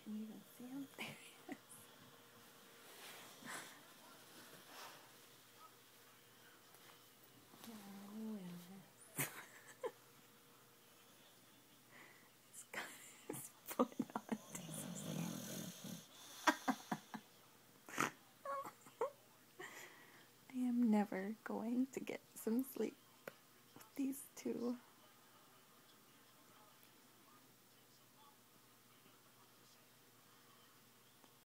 Can you even see him? There he is. Oh, Willis. He's got his foot on I am never going to get some sleep with these two.